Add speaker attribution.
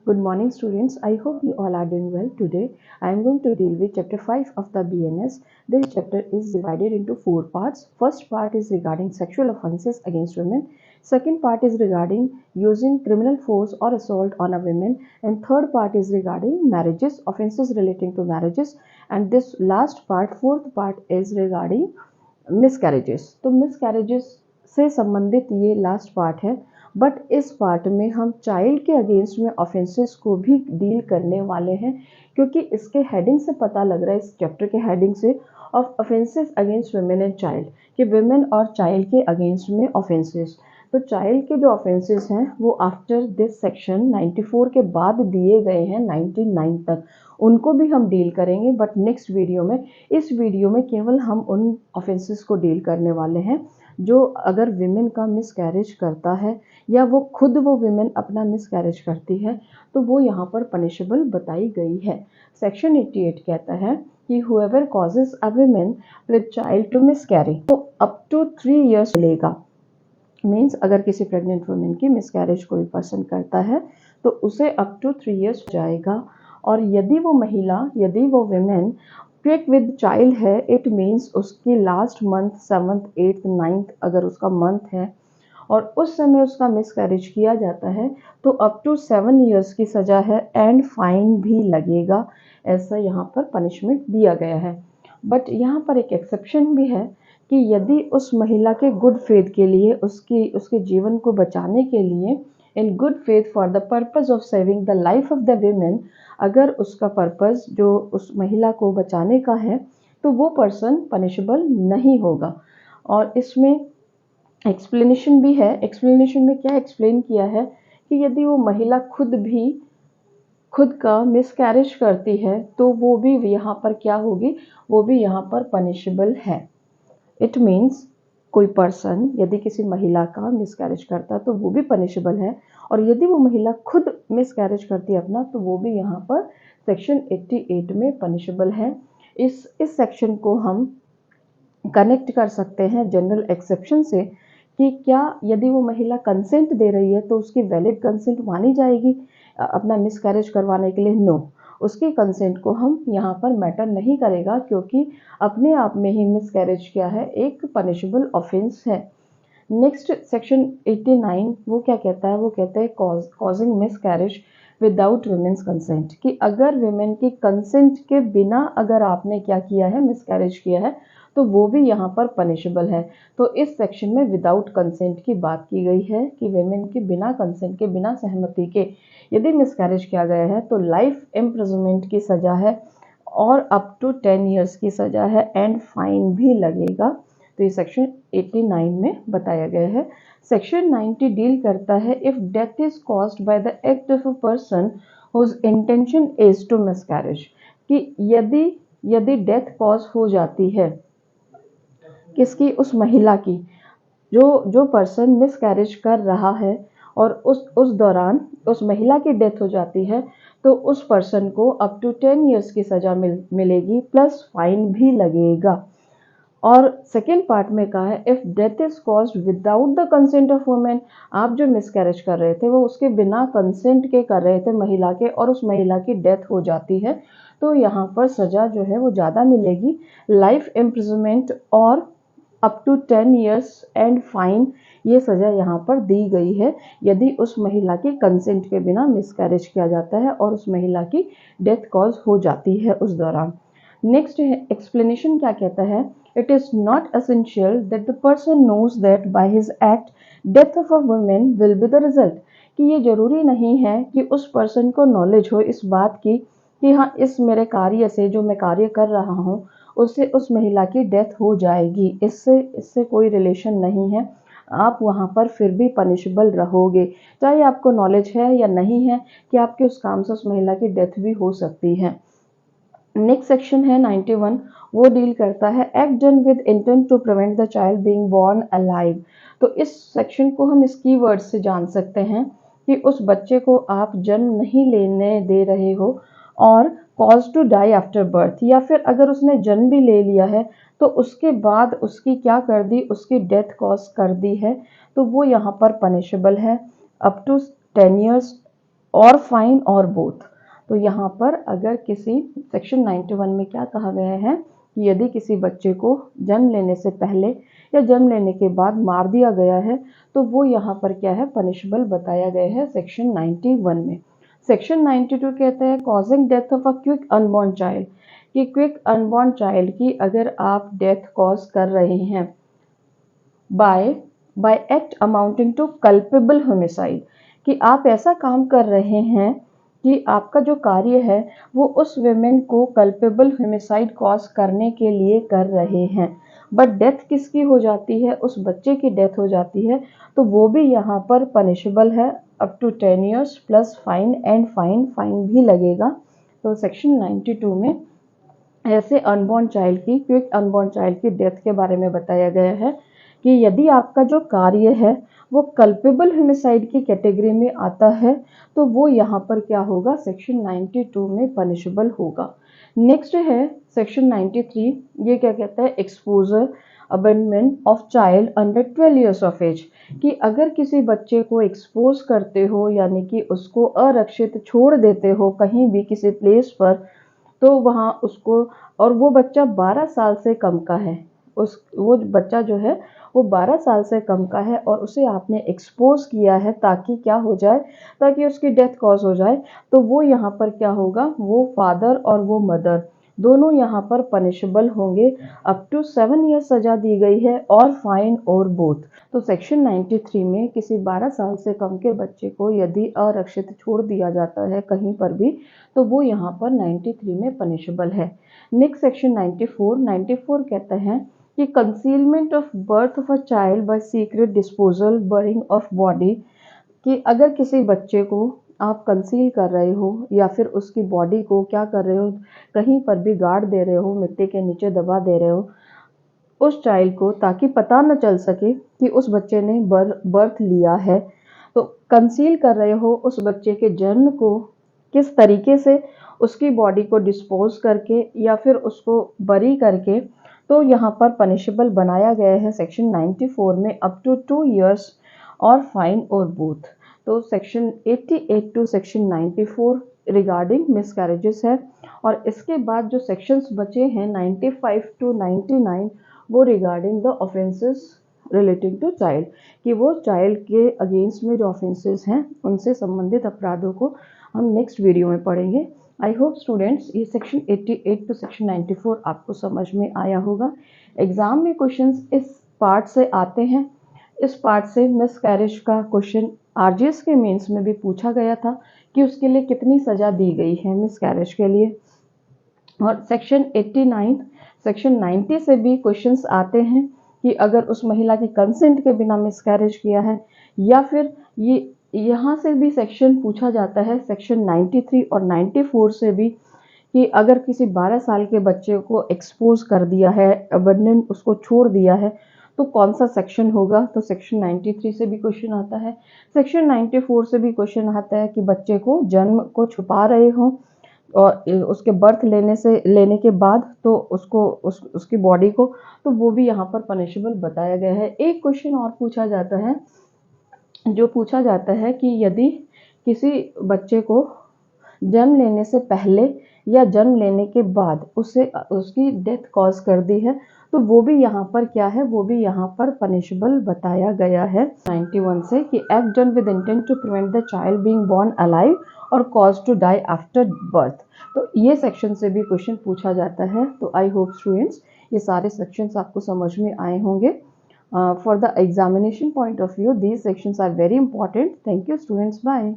Speaker 1: Good morning, students. I hope you all are doing well. Today, I am going to deal with chapter 5 of the BNS. This chapter is divided into four parts. First part is regarding sexual offenses against women. Second part is regarding using criminal force or assault on a woman. And third part is regarding marriages, offenses relating to marriages. And this last part, fourth part, is regarding miscarriages. तो miscarriages से संबंधित ये last part है, but इस part में हम child के against में ऑफेंसेस को भी डील करने वाले हैं, क्योंकि इसके हेडिंग से पता लग रहा है, इस चैप्टर के हेडिंग से, of offences against women and child, कि वुमेन और चाइल्ड के अगेंस्ट में ऑफेंसेस। तो चाइल्ड के जो ऑफेंसेस हैं वो आफ्टर दिस सेक्शन 94 के बाद दिए गए हैं 99 तक, उनको भी हम डील करेंगे, बट नेक्स्ट वीडियो में। इस वीडियो में केवल हम उन ऑफेंसेस को डील करने वाले हैं जो अगर विमेन का मिसकैरेज करता है या वो खुद वो विमेन अपना मिसकैरेज करती है तो वो यहाँ पर पनिशेबल बताई गई है। सेक्शन 88 कहता है कि whoever causes a woman with child to miscarry तो अप टू 3 years मिलेगा। मीन्स अगर किसी प्रेग्नेंट वुमेन की मिसकैरेज कोई पर्सन करता है तो उसे अप टू 3 years जाएगा। और यदि वो विमेन प्रेग्नेंट विद चाइल्ड है, इट मीन्स उसकी last month 7th 8th 9th अगर उसका मंथ है और उस समय उसका मिसकैरेज किया जाता है तो अप टू 7 years की सज़ा है एंड फाइन भी लगेगा। ऐसा यहाँ पर पनिशमेंट दिया गया है। बट यहाँ पर एक एक्सेप्शन भी है कि यदि उस महिला के गुड फेथ के लिए, उसके जीवन को बचाने के लिए, in good faith for the purpose of saving the life of the women, अगर उसका पर्पस जो उस महिला को बचाने का है तो वो पर्सन पनिशेबल नहीं होगा। और इसमें एक्सप्लेनेशन भी है। एक्सप्लेनेशन में क्या एक्सप्लेन किया है कि यदि वो महिला खुद का मिसकैरेज करती है तो वो भी यहाँ पर क्या होगी, वो भी यहाँ पर पनिशेबल है। इट मीन्स कोई पर्सन यदि किसी महिला का मिसकैरेज करता तो वो भी पनिशेबल है, और यदि वो महिला खुद मिसकैरेज करती है अपना तो वो भी यहाँ पर सेक्शन 88 में पनिशेबल है। इस सेक्शन को हम कनेक्ट कर सकते हैं जनरल एक्सेप्शन से कि क्या यदि वो महिला कंसेंट दे रही है तो उसकी वैलिड कंसेंट मानी जाएगी अपना मिसकैरेज करवाने के लिए। नो, उसकी कंसेंट को हम यहाँ पर मैटर नहीं करेगा, क्योंकि अपने आप में ही मिसकैरेज क्या है, एक पनिशेबल ऑफेंस है। नेक्स्ट सेक्शन 89 वो क्या कहता है, वो कहता है causing miscarriage without woman's consent, कि अगर वुमेन की कंसेंट के बिना अगर आपने क्या किया है, मिसकैरेज किया है, तो वो भी यहाँ पर पनिशेबल है। तो इस सेक्शन में विदाउट कंसेंट की बात की गई है कि वुमेन के बिना कंसेंट के, बिना सहमति के यदि मिसकैरेज किया गया है तो लाइफ इम्प्रिजनमेंट की सज़ा है और अप टू 10 years की सज़ा है एंड फाइन भी लगेगा। तो ये सेक्शन 89 में बताया गया है। सेक्शन 90 डील करता है if death is caused by the act of a person whose intention is to miscarriage, कि यदि डेथ कॉज हो जाती है किसकी, उस महिला की, जो पर्सन मिसकैरेज कर रहा है और उस दौरान उस महिला की डेथ हो जाती है तो उस पर्सन को अप टू 10 years की सज़ा मिलेगी प्लस फाइन भी लगेगा। और सेकेंड पार्ट में कहा है if death is caused without the consent of women, आप जो मिसकैरेज कर रहे थे वो उसके बिना कंसेंट के कर रहे थे महिला के, और उस महिला की डेथ हो जाती है तो यहाँ पर सज़ा जो है वो ज़्यादा मिलेगी, लाइफ इम्प्रिजनमेंट और up to 10 years and fine, ये सज़ा यहाँ पर दी गई है यदि उस महिला की कंसेंट के बिना मिसकैरेज किया जाता है और उस महिला की डेथ कॉज हो जाती है उस दौरान। नेक्स्ट एक्सप्लेनेशन क्या कहता है, it is not essential that the person knows that by his act death of a woman will be the result, कि ये जरूरी नहीं है कि उस पर्सन को नॉलेज हो इस बात की कि हाँ, इस मेरे कार्य से, जो मैं कार्य कर रहा हूँ, उससे उस महिला की डेथ हो जाएगी, इससे कोई रिलेशन नहीं है, आप वहाँ पर फिर भी पनिशेबल रहोगे, चाहे आपको नॉलेज है या नहीं है कि आपके उस काम से उस महिला की डेथ भी हो सकती है। नेक्स्ट सेक्शन है 91, वो डील करता है act done with intent to prevent the child being born alive. तो इस सेक्शन को हम इस कीवर्ड से जान सकते हैं कि उस बच्चे को आप जन्म नहीं लेने दे रहे हो और cause to die after birth, या फिर अगर उसने जन्म भी ले लिया है तो उसके बाद उसकी क्या कर दी, उसकी डेथ कॉज कर दी है, तो वो यहाँ पर पनिशेबल है अप टू 10 years और फाइन और बोथ। तो यहाँ पर अगर किसी सेक्शन 91 में क्या कहा गया है कि यदि किसी बच्चे को जन्म लेने से पहले या जन्म लेने के बाद मार दिया गया है तो वो यहाँ पर क्या है, पनिशेबल बताया गया है सेक्शन 91 में। सेक्शन 92 कहता है causing death of a quick unborn child, कि क्विक अनबॉर्न चाइल्ड की अगर आप डेथ कॉज कर रहे हैं by act amounting to culpable homicide, कि आप ऐसा काम कर रहे हैं कि आपका जो कार्य है वो उस विमेन को कल्पेबल होमिसाइड कॉज करने के लिए कर रहे हैं, बट डेथ किसकी हो जाती है, उस बच्चे की डेथ हो जाती है, तो वो भी यहाँ पर पनिशेबल है up to 10 years plus fine, and fine भी लगेगा। तो सेक्शन 92 में ऐसे अनबॉर्न चाइल्ड की, क्विक अनबॉर्न चाइल्ड की डेथ के बारे में बताया गया है कि यदि आपका जो कार्य है वो कल्पेबल होमिसाइड की कैटेगरी में आता है तो वो यहाँ पर क्या होगा, सेक्शन 92 में पनिशेबल होगा। नेक्स्ट है सेक्शन 93, ये क्या कहता है, exposure abandonment of child under 12 years of age, कि अगर किसी बच्चे को एक्सपोज करते हो यानी कि उसको अरक्षित छोड़ देते हो कहीं भी किसी प्लेस पर, तो वहाँ उसको, और वो बच्चा 12 साल से कम का है, वो बच्चा जो है वो 12 साल से कम का है और उसे आपने एक्सपोज किया है ताकि क्या हो जाए, ताकि उसकी डेथ कॉज हो जाए, तो वो यहाँ पर क्या होगा, वो फादर और वो मदर दोनों यहाँ पर पनिशेबल होंगे, अप टू 7 ईयर सजा दी गई है और फाइन और बोथ। तो सेक्शन 93 में किसी 12 साल से कम के बच्चे को यदि अरक्षित छोड़ दिया जाता है कहीं पर भी तो वो यहाँ पर 93 में पनिशेबल है। नेक्स्ट सेक्शन 94 कहता है कि concealment of birth of a child by secret disposal burying of body, कि अगर किसी बच्चे को आप कंसील कर रहे हो या फिर उसकी बॉडी को क्या कर रहे हो, कहीं पर भी गाड़ दे रहे हो, मिट्टी के नीचे दबा दे रहे हो उस चाइल्ड को, ताकि पता न चल सके कि उस बच्चे ने बर्थ लिया है, तो कंसील कर रहे हो उस बच्चे के जन्म को किस तरीके से, उसकी बॉडी को डिस्पोज करके या फिर उसको बरी करके, तो यहाँ पर पनिशेबल बनाया गया है सेक्शन 94 में अप टू 2 ईयर्स और फाइन और बोथ। तो section 88 to section 94 regarding miscarriages है, और इसके बाद जो सेक्शंस बचे हैं 95 टू 99 वो regarding the offences relating to child, कि वो चाइल्ड के अगेंस्ट में जो ऑफेंसेस हैं उनसे संबंधित अपराधों को हम नेक्स्ट वीडियो में पढ़ेंगे। आई होप स्टूडेंट्स ये सेक्शन 88 टू सेक्शन 94 आपको समझ में आया होगा। एग्जाम में क्वेश्चंस इस पार्ट से आते हैं। इस पार्ट से मिसकैरेज का क्वेश्चन आरजीएस के मेंस में भी पूछा गया था कि उसके लिए कितनी सजा दी गई है मिसकैरेज के लिए। और सेक्शन 89 सेक्शन 90 से भी क्वेश्चंस आते हैं कि अगर उस महिला की कंसेंट के बिना मिसकैरेज किया है, या फिर ये यहाँ से भी सेक्शन पूछा जाता है सेक्शन 93 और 94 से भी, कि अगर किसी 12 साल के बच्चे को एक्सपोज कर दिया है, अबंडन उसको छोड़ दिया है, तो कौन सा सेक्शन होगा। तो सेक्शन 93 से भी क्वेश्चन आता है, सेक्शन 94 से भी क्वेश्चन आता है कि बच्चे को जन्म को छुपा रहे हो और उसके बर्थ लेने के बाद तो उसकी बॉडी को, तो वो भी यहाँ पर पनिशेबल बताया गया है। एक क्वेश्चन और पूछा जाता है, जो पूछा जाता है कि यदि किसी बच्चे को जन्म लेने से पहले या जन्म लेने के बाद उसकी डेथ कॉज कर दी है, तो वो भी यहाँ पर क्या है, वो भी यहाँ पर पनिशेबल बताया गया है 91 से, कि act done with intent to prevent the child being born alive और cause to die after birth. तो ये सेक्शन से भी क्वेश्चन पूछा जाता है। तो आई होप स्टूडेंट्स ये सारे सेक्शंस आपको समझ में आए होंगे। For the examination point of view, these sections are very important. Thank you students. Bye.